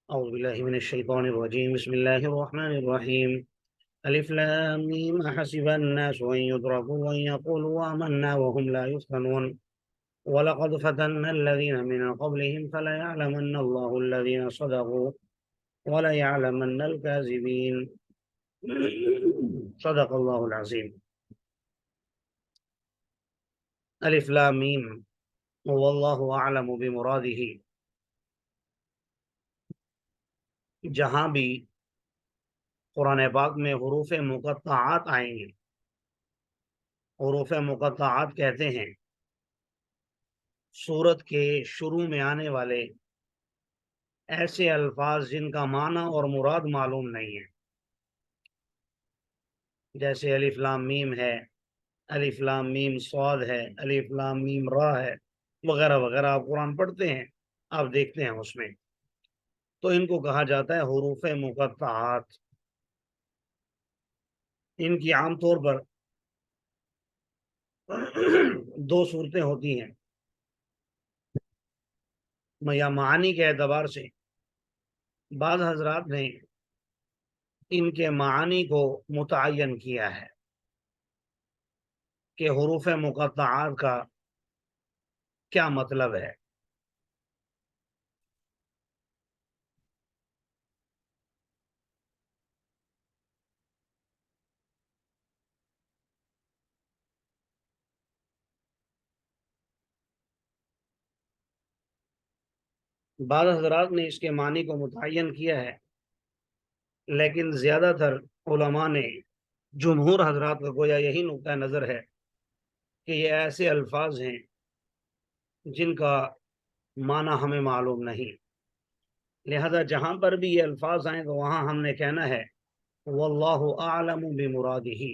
أعوذ بالله من الشيطان الرجيم. بسم الله الرحمن الرحيم. ألف لام ميم أحسب الناس أن يتركوا أن يقولوا آمنا وهم لا يفتنون ولقد فتنا الذين من قبلهم فليعلمن الله الذين صدقوا وليعلمن الكاذبين. صدق الله العظيم. ألف لام ميم والله أعلم بمراده. جہاں بھی قرآن پاک میں حروف مقطعات آئیں گے، حروف مقطعات کہتے ہیں سورت کے شروع میں آنے والے ایسے الفاظ جن کا معنی اور مراد معلوم نہیں ہے، جیسے الف لام میم ہے، الف لام میم صاد ہے، الف لام میم را ہے، وغیرہ وغیرہ۔ آپ قرآن پڑھتے ہیں، آپ دیکھتے ہیں اس میں، تو ان کو کہا جاتا ہے حروف مقطعات۔ ان کی عام طور پر دو صورتیں ہوتی ہیں، یا معانی کے اعتبار سے بعض حضرات نے ان کے معانی کو متعین کیا ہے کہ حروف مقطعات کا کیا مطلب ہے۔ بعض حضرات نے اس کے معنی کو متعین کیا ہے، لیکن زیادہ تر علماء نے، جمہور حضرات کا گویا یہی نقطہ نظر ہے کہ یہ ایسے الفاظ ہیں جن کا معنی ہمیں معلوم نہیں، لہذا جہاں پر بھی یہ الفاظ آئیں تو وہاں ہم نے کہنا ہے واللہ اعلم بمرادہ،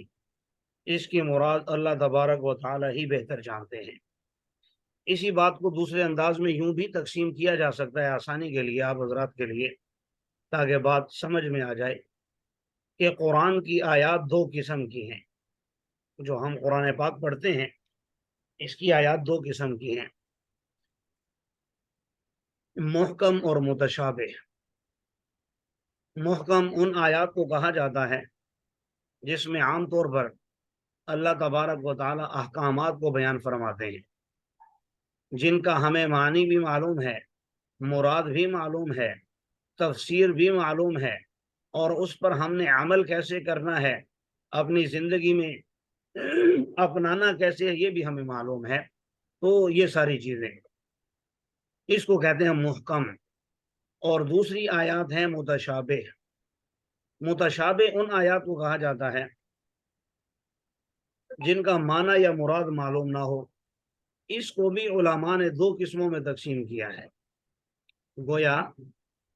اس کی مراد اللہ تبارک و تعالی ہی بہتر جانتے ہیں۔ اسی بات کو دوسرے انداز میں یوں بھی تقسیم کیا جا سکتا ہے آسانی کے لیے، آپ حضرات کے لیے، تاکہ بات سمجھ میں آ جائے کہ قرآن کی آیات دو قسم کی ہیں۔ جو ہم قرآن پاک پڑھتے ہیں اس کی آیات دو قسم کی ہیں، محکم اور متشابہ۔ محکم ان آیات کو کہا جاتا ہے جس میں عام طور پر اللہ تبارک و تعالی احکامات کو بیان فرماتے ہیں، جن کا ہمیں معنی بھی معلوم ہے، مراد بھی معلوم ہے، تفسیر بھی معلوم ہے، اور اس پر ہم نے عمل کیسے کرنا ہے، اپنی زندگی میں اپنانا کیسے ہے، یہ بھی ہمیں معلوم ہے۔ تو یہ ساری چیزیں اس کو کہتے ہیں محکم۔ اور دوسری آیات ہیں متشابہ۔ متشابہ ان آیات کو کہا جاتا ہے جن کا معنی یا مراد معلوم نہ ہو۔ اس کو بھی علماء نے دو قسموں میں تقسیم کیا ہے۔ گویا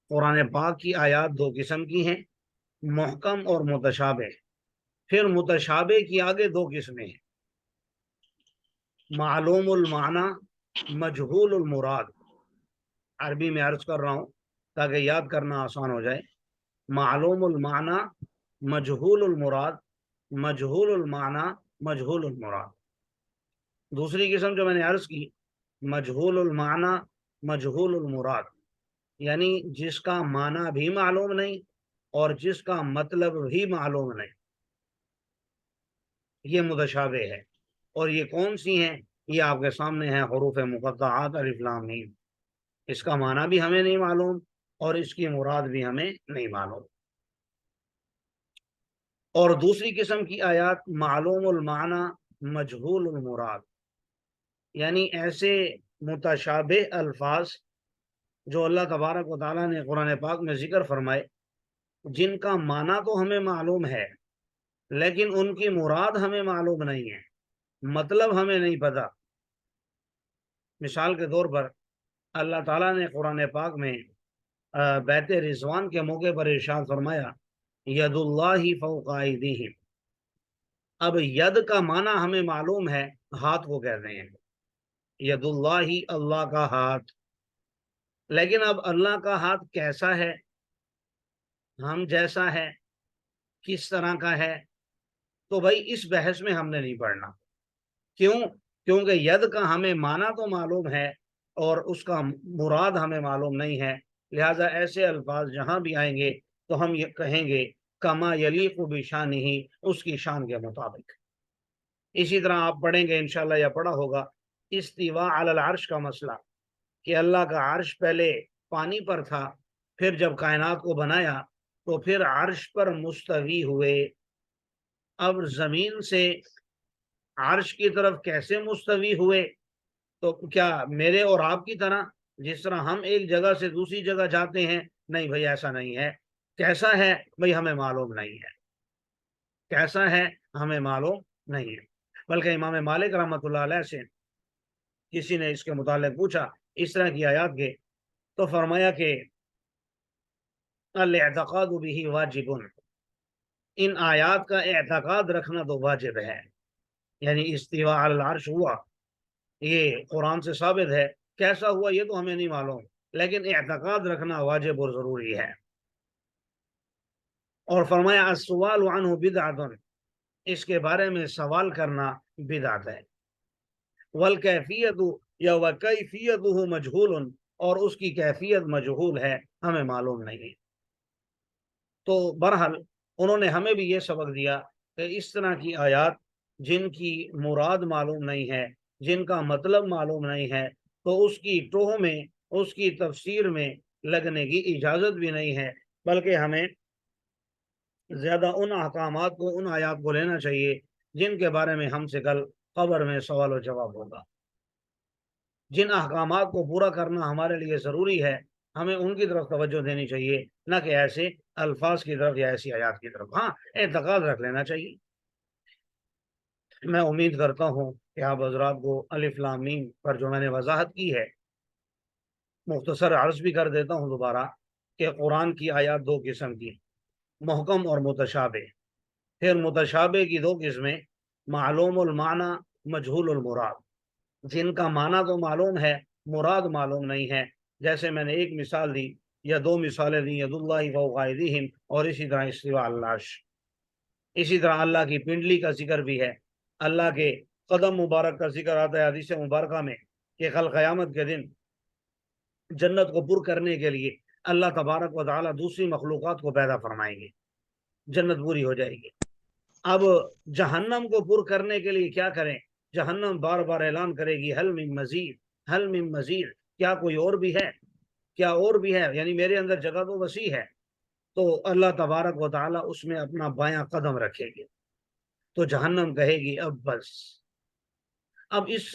قرآن پاک کی آیات دو قسم کی ہیں، محکم اور متشابہ۔ پھر متشابہ کی آگے دو قسمیں ہیں، معلوم المعنی، مجہول المراد۔ عربی میں عرض کر رہا ہوں تاکہ یاد کرنا آسان ہو جائے۔ معلوم المعنی، مجہول المراد، مجہول المعنی، مجہول المراد۔ دوسری قسم جو میں نے عرض کی، مجہول المعنی، مجہول المراد، یعنی جس کا معنی بھی معلوم نہیں اور جس کا مطلب بھی معلوم نہیں، یہ متشابہ ہے۔ اور یہ کون سی ہیں؟ یہ آپ کے سامنے ہیں، حروف مقطعات، الف لام میم۔ اس کا معنی بھی ہمیں نہیں معلوم اور اس کی مراد بھی ہمیں نہیں معلوم۔ اور دوسری قسم کی آیات معلوم المعنی، مجہول المراد، یعنی ایسے متشابہ الفاظ جو اللہ تبارک و تعالیٰ نے قرآن پاک میں ذکر فرمائے، جن کا معنی تو ہمیں معلوم ہے لیکن ان کی مراد ہمیں معلوم نہیں ہے، مطلب ہمیں نہیں پتا۔ مثال کے طور پر اللہ تعالیٰ نے قرآن پاک میں بیت رضوان کے موقع پر ارشاد فرمایا ید اللہ فوق ایدیہم۔ اب ید کا معنی ہمیں معلوم ہے، ہاتھ کو کہتے ہیں، ید اللہ، اللہ کا ہاتھ۔ لیکن اب اللہ کا ہاتھ کیسا ہے، ہم جیسا ہے، کس طرح کا ہے، تو بھائی اس بحث میں ہم نے نہیں پڑھنا۔ کیوں؟ کیونکہ ید کا ہمیں معنی تو معلوم ہے اور اس کا مراد ہمیں معلوم نہیں ہے، لہذا ایسے الفاظ جہاں بھی آئیں گے تو ہم یہ کہیں گے کما یلیق بشانہ، اس کی شان کے مطابق۔ اسی طرح آپ پڑھیں گے انشاءاللہ، یا پڑھا ہوگا استواء علی العرش کا مسئلہ، کہ اللہ کا عرش پہلے پانی پر تھا، پھر جب کائنات کو بنایا تو پھر عرش پر مستوی ہوئے۔ اب زمین سے عرش کی طرف کیسے مستوی ہوئے؟ تو کیا میرے اور آپ کی طرح جس طرح ہم ایک جگہ سے دوسری جگہ جاتے ہیں؟ نہیں بھائی، ایسا نہیں ہے۔ کیسا ہے بھائی ہمیں معلوم نہیں ہے، کیسا ہے ہمیں معلوم نہیں ہے۔ بلکہ امام مالک رحمۃ اللہ علیہ سے کسی نے اس کے متعلق پوچھا اس طرح کی آیات کے، تو فرمایا کہ الاعتقاد به واجب، ان آیات کا اعتقاد رکھنا تو واجب ہے۔ یعنی استواء علی العرش ہوا، یہ قرآن سے ثابت ہے، کیسا ہوا یہ تو ہمیں نہیں معلوم، لیکن اعتقاد رکھنا واجب اور ضروری ہے۔ اور فرمایا السؤال عنہ بدعۃ، اس کے بارے میں سوال کرنا بدعت ہے۔ والکیفیت یا وکیفیتہ مجہول، اور اس کی کیفیت مجہول ہے، ہمیں معلوم نہیں۔ تو بہرحال انہوں نے ہمیں بھی یہ سبق دیا کہ اس طرح کی آیات جن کی مراد معلوم نہیں ہے، جن کا مطلب معلوم نہیں ہے، تو اس کی ٹوہ میں، اس کی تفسیر میں لگنے کی اجازت بھی نہیں ہے، بلکہ ہمیں زیادہ ان احکامات کو، ان آیات کو لینا چاہیے جن کے بارے میں ہم سے کل قبر میں سوال و جواب ہوگا۔ جن احکامات کو پورا کرنا ہمارے لیے ضروری ہے، ہمیں ان کی طرف توجہ دینی چاہیے، نہ کہ ایسے الفاظ کی طرف یا ایسی آیات کی طرف۔ ہاں، اعتقاد رکھ لینا چاہیے۔ میں امید کرتا ہوں کہ آپ حضرات کو الف لام میم پر جو میں نے وضاحت کی ہے، مختصر عرض بھی کر دیتا ہوں دوبارہ، کہ قرآن کی آیات دو قسم کی، محکم اور متشابہ۔ پھر متشابہ کی دو قسمیں، معلوم المعنی، مجہول المراد، جن کا معنی تو معلوم ہے، مراد معلوم نہیں ہے۔ جیسے میں نے ایک مثال دی یا دو مثالیں دی، ید اللہ فوق ایدیہم، اور اسی طرح استواء علی العرش۔ اسی طرح اللہ کی پنڈلی کا ذکر بھی ہے، اللہ کے قدم مبارک کا ذکر آتا ہے حدیث مبارکہ میں، کہ کل قیامت کے دن جنت کو پر کرنے کے لیے اللہ تبارک و تعالی دوسری مخلوقات کو پیدا فرمائیں گے، جنت پوری ہو جائے گی۔ اب جہنم کو پر کرنے کے لیے کیا کریں؟ جہنم بار بار اعلان کرے گی حل من مزید، حل من مزید، کیا کوئی اور بھی ہے، کیا اور بھی ہے، یعنی میرے اندر جگہ تو وسیع ہے۔ تو اللہ تبارک و تعالی اس میں اپنا بایاں قدم رکھے گی، تو جہنم کہے گی اب بس۔ اب اس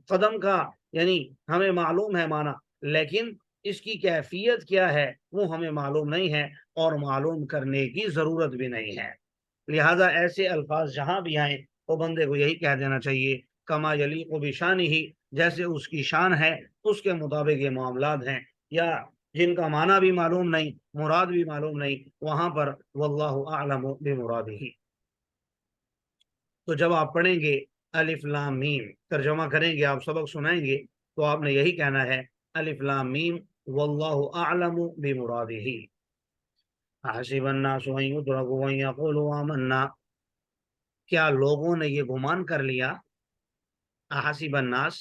قدم کا یعنی ہمیں معلوم ہے معنی، لیکن اس کی کیفیت کیا ہے وہ ہمیں معلوم نہیں ہے، اور معلوم کرنے کی ضرورت بھی نہیں ہے۔ لہذا ایسے الفاظ جہاں بھی آئیں تو بندے کو یہی کہہ دینا چاہیے کما یلیق بشانہ، جیسے اس کی شان ہے اس کے مطابق یہ معاملات ہیں۔ یا جن کا معنی بھی معلوم نہیں، مراد بھی معلوم نہیں، وہاں پر واللہ اعلم بمرادہ۔ تو جب آپ پڑھیں گے الف لام میم، ترجمہ کریں گے، آپ سبق سنائیں گے، تو آپ نے یہی کہنا ہے الف لام میم واللہ اعلم بمرادہ۔ حسب الناس ان یترکوا ان یقولوا آمنا، کیا لوگوں نے یہ گمان کر لیا، حسب الناس،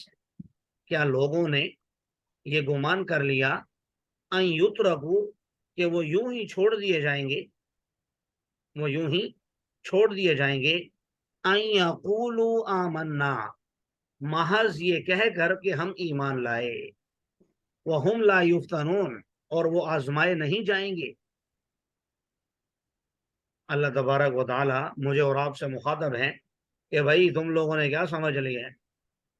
کیا لوگوں نے یہ گمان کر لیا، ان یترکوا، کہ وہ یوں ہی چھوڑ دیے جائیں گے، وہ یوں ہی چھوڑ دیے جائیں گے، ان یقولوا آمنا، محض یہ کہہ کر کہ ہم ایمان لائے، وہم لا یفتنون، اور وہ آزمائے نہیں جائیں گے۔ اللہ تبارک و تعالی مجھے اور آپ سے مخاطب ہیں کہ بھائی تم لوگوں نے کیا سمجھ لیا ہے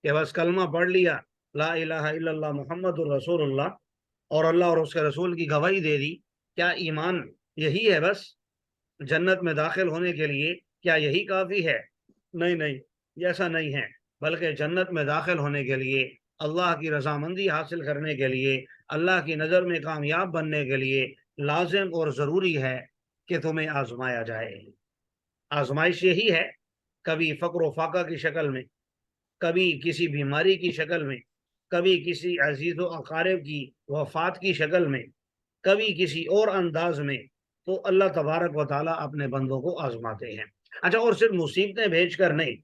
کہ بس کلمہ پڑھ لیا لا الہ الا اللہ محمد الرسول اللہ، اور اللہ اور اس کے رسول کی گواہی دے دی، کیا ایمان یہی ہے بس جنت میں داخل ہونے کے لیے؟ کیا یہی کافی ہے؟ نہیں نہیں، ایسا نہیں ہے، بلکہ جنت میں داخل ہونے کے لیے، اللہ کی رضامندی حاصل کرنے کے لیے، اللہ کی نظر میں کامیاب بننے کے لیے لازم اور ضروری ہے کہ تمہیں آزمایا جائے۔ آزمائش یہی ہے، کبھی فقر و فاقہ کی شکل میں، کبھی کسی بیماری کی شکل میں، کبھی کسی عزیز و اقارب کی وفات کی شکل میں، کبھی کسی اور انداز میں، تو اللہ تبارک و تعالیٰ اپنے بندوں کو آزماتے ہیں۔ اچھا، اور صرف مصیبتیں بھیج کر نہیں،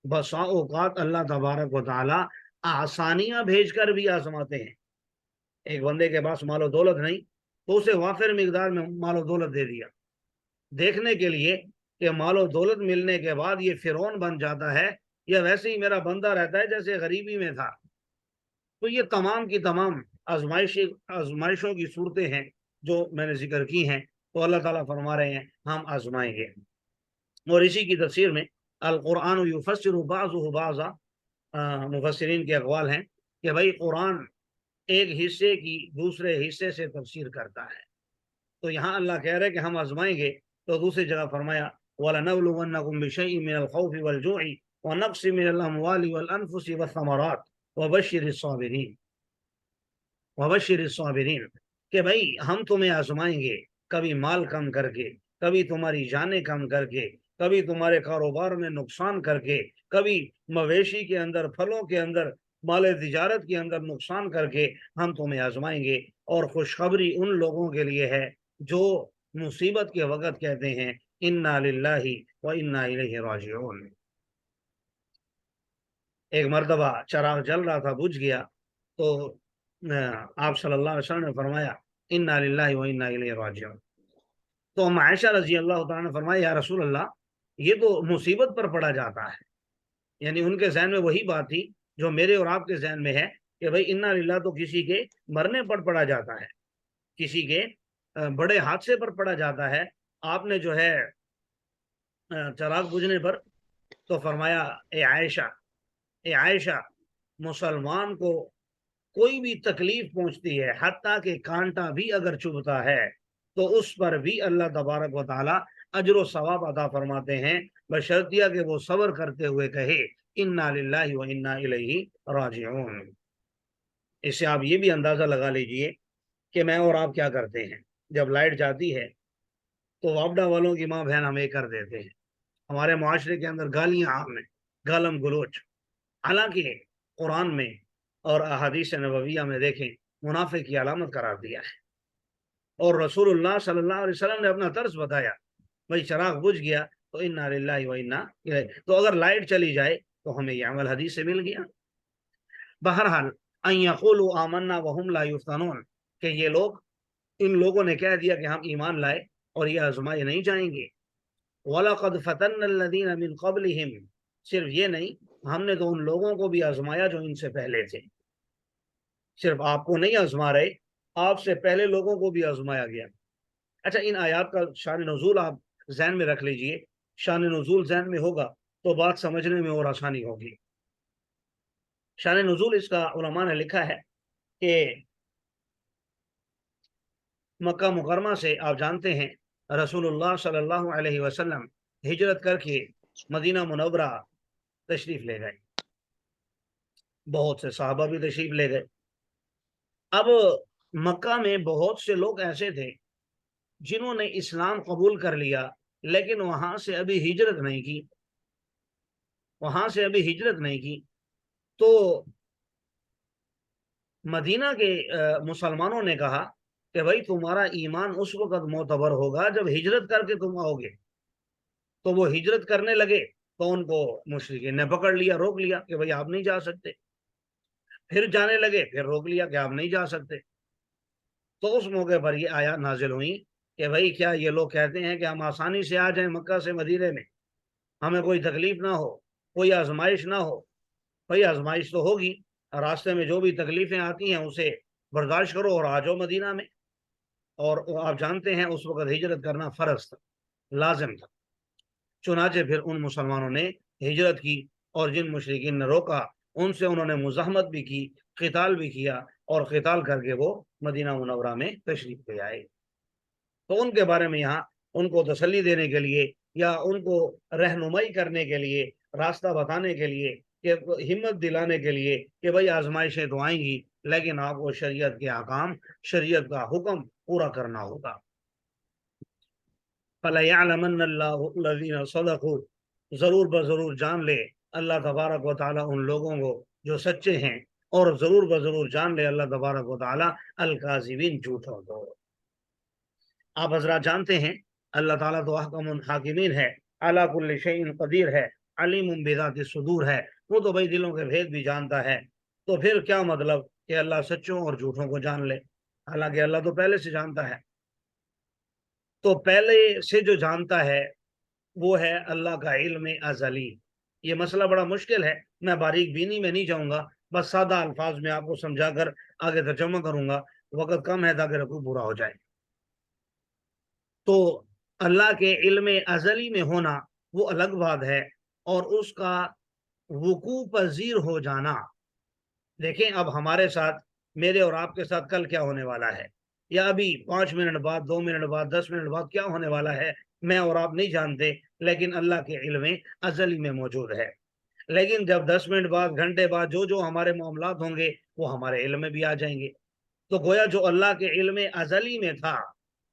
بسا اوقات اللہ تبارک و تعالیٰ آسانیاں بھیج کر بھی آزماتے ہیں۔ ایک بندے کے پاس مال و دولت نہیں تو اسے وافر مقدار میں مال و دولت دے دیا، دیکھنے کے لیے کہ مال و دولت ملنے کے بعد یہ فرعون بن جاتا ہے یا ویسے ہی میرا بندہ رہتا ہے جیسے غریبی میں تھا۔ تو یہ تمام کی تمام آزمائشوں کی صورتیں ہیں جو میں نے ذکر کی ہیں، تو اللہ تعالیٰ فرما رہے ہیں ہم آزمائیں گے۔ اور اسی کی تفسیر میں القرآن یفسر بعضہ بعضا، مفسرین کے اقوال ہیں کہ بھائی قرآن ایک حصے کی دوسرے حصے سے تفسیر کرتا ہے۔ تو یہاں اللہ کہہ رہے کہ ہم آزمائیں گے، تو دوسری جگہ فرمایا وَلَنَبْلُوَنَّكُمْ بِشَيْءٍ مِّنَ الْخَوْفِ وَالْجُوعِ وَنَقْصٍ مِّنَ الْأَمْوَالِ وَالْأَنفُسِ وَالثَّمَرَاتِ وَبَشِّرِ الصَّابِرِينَ کہ بھائی ہم تمہیں آزمائیں گے، کبھی مال کم کر کے، کبھی تمہاری جانیں کم کر کے، کبھی تمہارے کاروبار میں نقصان کر کے، کبھی مویشی کے اندر، پھلوں کے اندر، مال تجارت کے اندر نقصان کر کے ہم تمہیں آزمائیں گے۔ اور خوشخبری ان لوگوں کے لیے ہے جو مصیبت کے وقت کہتے ہیں انا للہ و انا الیہ راجعون۔ ایک مرتبہ چراغ جل رہا تھا، بجھ گیا، تو آپ صلی اللہ علیہ وسلم نے فرمایا انا للہ و انا الیہ راجعون۔ تو ہم عائشہ رضی اللہ تعالیٰ نے فرمایا یا رسول اللہ یہ تو مصیبت پر پڑا جاتا ہے، یعنی ان کے ذہن میں وہی بات تھی جو میرے اور آپ کے ذہن میں ہے کہ بھائی انا للہ تو کسی کے مرنے پر پڑا جاتا ہے، کسی کے بڑے حادثے پر پڑا جاتا ہے۔ آپ نے جو ہے چراغ بجھنے پر تو فرمایا اے عائشہ مسلمان کو کوئی بھی تکلیف پہنچتی ہے حتیٰ کہ کانٹا بھی اگر چبھتا ہے تو اس پر بھی اللہ تبارک و تعالی اجر و ثواب عطا فرماتے ہیں، بشرطیہ کہ وہ صبر کرتے ہوئے کہے انا للہ و انا الیہ راجعون۔ اس سے آپ یہ بھی اندازہ لگا لیجئے کہ میں اور آپ کیا کرتے ہیں، جب لائٹ جاتی ہے تو واپڈا والوں کی ماں بہن ہمیں کر دیتے ہیں، ہمارے معاشرے کے اندر گالیاں عام ہیں، گالم گلوچ۔ حالانکہ قرآن میں اور احادیث نبویہ میں دیکھیں منافق کی علامت قرار دیا ہے، اور رسول اللہ صلی اللہ علیہ وسلم نے اپنا طرز بتایا، بھائی چراغ بجھ گیا تو انا للہ و انا الیہ، تو اگر لائٹ چلی جائے تو ہمیں یہ عمل حدیث سے مل گیا۔ بہرحال ان یقولوا آمنا وهم لا یفتنون کہ یہ لوگ، ان لوگوں نے کہہ دیا کہ ہم ایمان لائے اور یہ آزمائے نہیں جائیں گے۔ وَلَقَدْ فَتَنَّ الَّذِينَ مِن قَبْلِهِمْ، صرف یہ نہیں، ہم نے تو ان لوگوں کو بھی آزمایا جو ان سے پہلے تھے، صرف آپ کو نہیں آزما رہے، آپ سے پہلے لوگوں کو بھی آزمایا گیا۔ اچھا ان آیات کا شان نزول آپ ذہن میں رکھ لیجئے، شان نزول ذہن میں ہوگا تو بات سمجھنے میں اور آسانی ہوگی۔ شان نزول اس کا علماء نے لکھا ہے کہ مکہ مکرمہ سے آپ جانتے ہیں رسول اللہ صلی اللہ علیہ وسلم ہجرت کر کے مدینہ منورہ تشریف لے گئے، بہت سے صحابہ بھی تشریف لے گئے۔ اب مکہ میں بہت سے لوگ ایسے تھے جنہوں نے اسلام قبول کر لیا لیکن وہاں سے ابھی ہجرت نہیں کی، تو مدینہ کے مسلمانوں نے کہا کہ بھائی تمہارا ایمان اس وقت معتبر ہوگا جب ہجرت کر کے تم آؤ گے۔ تو وہ ہجرت کرنے لگے تو ان کو مشرکین نے پکڑ لیا، روک لیا کہ بھائی آپ نہیں جا سکتے، پھر جانے لگے، پھر روک لیا کہ آپ نہیں جا سکتے۔ تو اس موقع پر یہ آیات نازل ہوئی کہ بھائی کیا یہ لوگ کہتے ہیں کہ ہم آسانی سے آ جائیں مکہ سے مدینے میں، ہمیں کوئی تکلیف نہ ہو، کوئی آزمائش نہ ہو؟ بھائی آزمائش تو ہوگی، راستے میں جو بھی تکلیفیں آتی ہیں اسے برداشت کرو اور آ جاؤ مدینہ میں۔ اور آپ جانتے ہیں اس وقت ہجرت کرنا فرض تھا، لازم تھا۔ چنانچہ پھر ان مسلمانوں نے ہجرت کی، اور جن مشرکین نے روکا ان سے انہوں نے مزاحمت بھی کی، قتال بھی کیا، اور قتال کر کے وہ مدینہ منورہ میں تشریف لے آئے۔ تو ان کے بارے میں یہاں ان کو تسلی دینے کے لیے یا ان کو رہنمائی کرنے کے لیے، راستہ بتانے کے لیے، کہ ہمت دلانے کے لیے کہ بھائی آزمائشیں تو آئیں گی لیکن آپ کو شریعت کے احکام، شریعت کا حکم پورا کرنا ہوگا۔ فَلَيَعْلَمَنَّ اللَّهُ الَّذِينَ صَدَقُوا، ضرور بضرور جان لے اللہ تبارک و تعالیٰ ان لوگوں کو جو سچے ہیں، اور ضرور بضرور جان لے اللہ تبارک و تعالیٰ الکاذبین، جھوٹوں کو۔ آپ حضرات جانتے ہیں اللہ تعالیٰ تو احکم الحاکمین ہے، علی کل شیء قدیر ہے، علیم بذات الصدور ہے، وہ تو بھائی دلوں کے بھید بھی جانتا ہے۔ تو پھر کیا مطلب کہ اللہ سچوں اور جھوٹوں کو جان لے، حالانکہ اللہ تو پہلے سے جانتا ہے۔ تو پہلے سے جو جانتا ہے وہ ہے اللہ کا علم ازلی۔ یہ مسئلہ بڑا مشکل ہے، میں باریک بینی میں نہیں جاؤں گا، بس سادہ الفاظ میں آپ کو سمجھا کر آگے ترجمہ کروں گا، وقت کم ہے تاکہ رکوع پورا ہو جائے۔ تو اللہ کے علم ازلی میں ہونا وہ الگ بات ہے، اور اس کا وقوع پذیر ہو جانا، دیکھیں اب ہمارے ساتھ، میرے اور آپ کے ساتھ کل کیا ہونے والا ہے، یا ابھی 5 منٹ بعد، 2 منٹ بعد، 10 منٹ بعد کیا ہونے والا ہے، میں اور آپ نہیں جانتے، لیکن اللہ کے علم ازلی میں موجود ہے۔ لیکن جب 10 منٹ بعد، گھنٹے بعد جو ہمارے معاملات ہوں گے وہ ہمارے علم میں بھی آ جائیں گے۔ تو گویا جو اللہ کے علم ازلی میں تھا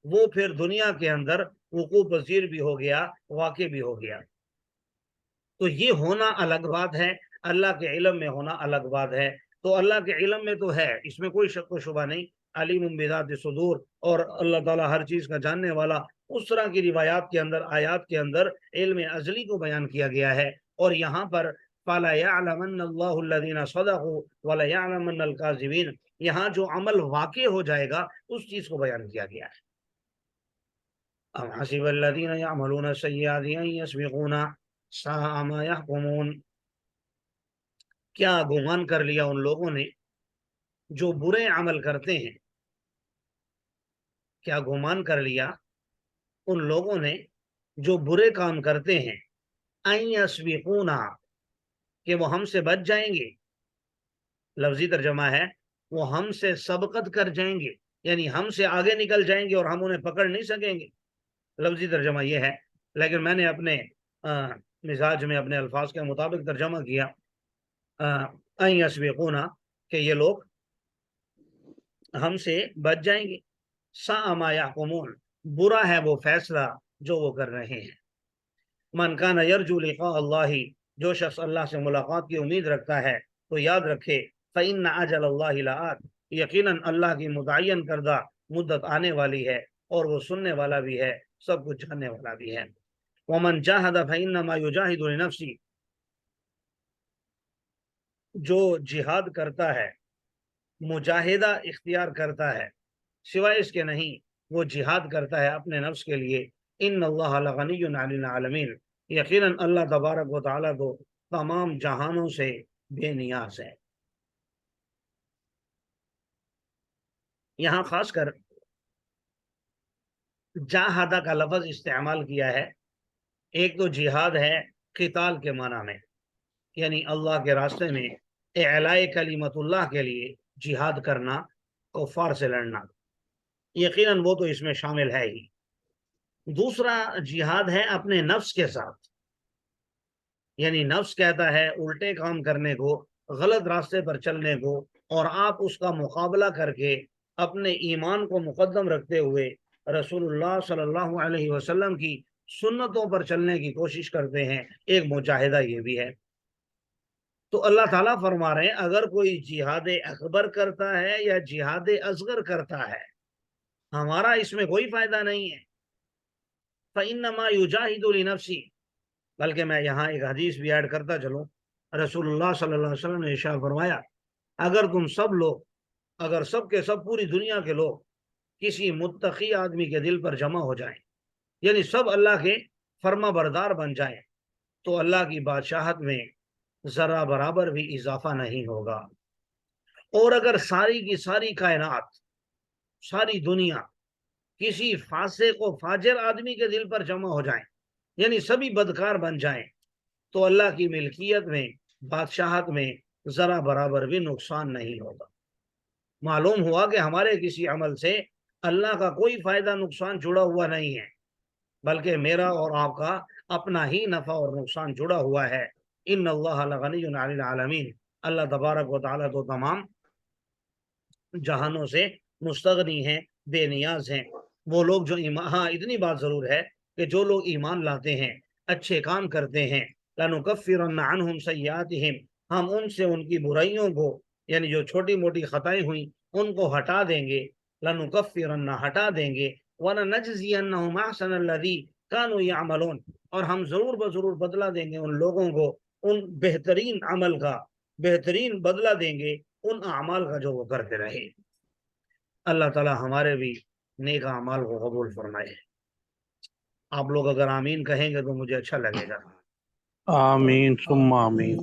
وہ پھر دنیا کے اندر وقوع پذیر بھی ہو گیا، واقع بھی ہو گیا۔ تو یہ ہونا الگ بات ہے، اللہ کے علم میں ہونا الگ بات ہے۔ تو اللہ کے علم میں تو ہے، اس میں کوئی شک و شبہ نہیں، علیم بذات صدور، اور اللہ تعالیٰ ہر چیز کا جاننے والا۔ اس طرح کی روایات کے اندر، آیات کے اندر علم ازلی کو بیان کیا گیا ہے، اور یہاں پر فَلَا يَعْلَمَنَّ اللَّهُ الَّذِينَ صَدَقُوا وَلَا يَعْلَمَنَّ الْكَاذِبِينَ، یہاں جو عمل واقع ہو جائے گا اس چیز کو بیان کیا گیا ہے۔ أَمْ حَسِبَ الَّذِينَ يَعْمَلُونَ السَّيِّئَاتِ أَن يَسْبِقُونَا سَاءَ مَا يَحْكُمُونَ، کیا گمان کر لیا ان لوگوں نے جو برے عمل کرتے ہیں، کیا گمان کر لیا ان لوگوں نے جو برے کام کرتے ہیں، ان یسبقونا، کہ وہ ہم سے بچ جائیں گے، لفظی ترجمہ ہے وہ ہم سے سبقت کر جائیں گے، یعنی ہم سے آگے نکل جائیں گے اور ہم انہیں پکڑ نہیں سکیں گے، لفظی ترجمہ یہ ہے۔ لیکن میں نے اپنے مزاج میں اپنے الفاظ کے مطابق ترجمہ کیا ان یسبقونا، کہ یہ لوگ ہم سے بچ جائیں گے، ساء ما یحکمون، برا ہے وہ فیصلہ جو وہ کر رہے ہیں۔ من کان یرجو لقاء اللہ، جو شخص اللہ سے ملاقات کی امید رکھتا ہے تو یاد رکھے فإن اجل اللہ لآت، یقیناً اللہ کی متعین کردہ مدت آنے والی ہے، اور وہ سننے والا بھی ہے، سب کچھ جاننے والا بھی ہے۔ ومن جاہد فإنما یجاہد لنفسہ، جو جہاد کرتا ہے، مجاہدہ اختیار کرتا ہے، سوائے اس کے نہیں، وہ جہاد کرتا ہے اپنے نفس کے لیے۔ ان اللہ لغنی عن العالمین، یقیناً اللہ تبارک و تعالیٰ کو تمام جہانوں سے بے نیاز ہے۔ یہاں خاص کر جاہدہ کا لفظ استعمال کیا ہے، ایک تو جہاد ہے قتال کے معنی میں، یعنی اللہ کے راستے میں اعلاء کلمت اللہ کے لیے جہاد کرنا، کفار سے لڑنا، یقیناً وہ تو اس میں شامل ہے ہی۔ دوسرا جہاد ہے اپنے نفس کے ساتھ، یعنی نفس کہتا ہے الٹے کام کرنے کو، غلط راستے پر چلنے کو، اور آپ اس کا مقابلہ کر کے اپنے ایمان کو مقدم رکھتے ہوئے رسول اللہ صلی اللہ علیہ وسلم کی سنتوں پر چلنے کی کوشش کرتے ہیں، ایک مجاہدہ یہ بھی ہے۔ تو اللہ تعالیٰ فرما رہے ہیں اگر کوئی جہاد اکبر کرتا ہے یا جہاد اصغر کرتا ہے، ہمارا اس میں کوئی فائدہ نہیں ہے۔ فَإِنَّمَا يُجَاهِدُ لِنَفْسِهِ، بلکہ میں یہاں ایک حدیث بھی ایڈ کرتا چلوں، رسول اللہ صلی اللہ علیہ وسلم نے ارشاد فرمایا اگر تم سب لوگ، اگر سب کے سب پوری دنیا کے لوگ کسی متقی آدمی کے دل پر جمع ہو جائیں، یعنی سب اللہ کے فرما بردار بن جائیں، تو اللہ کی بادشاہت میں ذرا برابر بھی اضافہ نہیں ہوگا۔ اور اگر ساری کی ساری کائنات، ساری دنیا کسی فاسق و فاجر آدمی کے دل پر جمع ہو جائیں، یعنی سبھی بدکار بن جائیں، تو اللہ کی ملکیت میں، بادشاہت میں ذرا برابر بھی نقصان نہیں ہوگا۔ معلوم ہوا کہ ہمارے کسی عمل سے اللہ کا کوئی فائدہ نقصان جڑا ہوا نہیں ہے، بلکہ میرا اور آپ کا اپنا ہی نفع اور نقصان جڑا ہوا ہے۔ ان اللہ لغنی عن العالمین، اللہ تبارک و تعالیٰ تو تمام جہانوں سے مستغنی ہیں، بے نیاز ہیں۔ وہ لوگ جو ہاں اتنی بات ضرور ہے کہ جو لوگ ایمان لاتے ہیں، اچھے کام کرتے ہیں، لَنُكَفِّرَنَّ عَنْهُمْ سَيِّئَاتِهِمْ، ہم ان سے ان کی برائیوں کو، یعنی جو چھوٹی موٹی خطائیں ہوئیں ان کو ہٹا دیں گے، لَنُكَفِّرَنَّ ہٹا دیں گے، وَلَنَجْزِيَنَّهُمْ أَحْسَنَ الَّذِي كَانُوا يَعْمَلُونَ، اور ہم ضرور بضرور بدلہ دیں گے ان لوگوں کو ان بہترین عمل کا، بہترین بدلہ دیں گے ان اعمال کا جو وہ کرتے رہے۔ اللہ تعالی ہمارے بھی نیک اعمال کو قبول فرمائے۔ آپ لوگ اگر آمین کہیں گے تو مجھے اچھا لگے گا۔ آمین ثم آمین۔